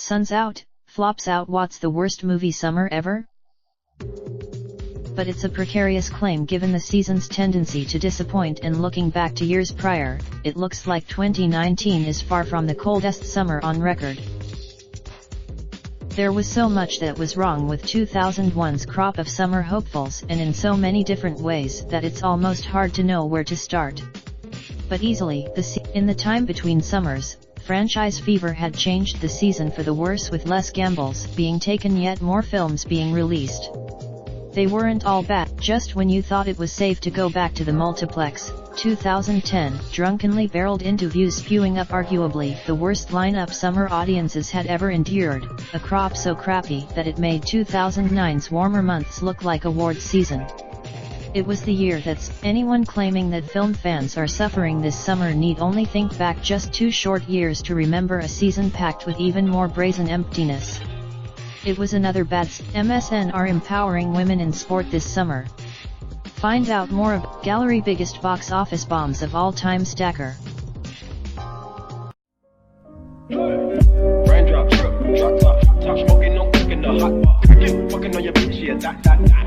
Sun's out, flops out. What's the worst movie summer ever? But it's a precarious claim given the season's tendency to disappoint, and looking back to years prior, it looks like 2019 is far from the coldest summer on record. There was so much that was wrong with 2001's crop of summer hopefuls, and in so many different ways, that it's almost hard to know where to start. But easily, in the time between summers, franchise fever had changed the season for the worse, with less gambles being taken yet more films being released. They weren't all bad. Just when you thought it was safe to go back to the multiplex, 2010 drunkenly barreled into views, spewing up arguably the worst lineup summer audiences had ever endured, a crop so crappy that it made 2009's warmer months look like awards season. It was the year that's anyone claiming that film fans are suffering this summer need only think back just 2 short years to remember a season packed with even more brazen emptiness. It was another bad MSN are empowering women in sport this summer. Find out more of Gallery biggest box office bombs of all time stacker. Raindrop, drop top, smoking, no cooking the hot bar. Fucking on your bitch, yeah, that.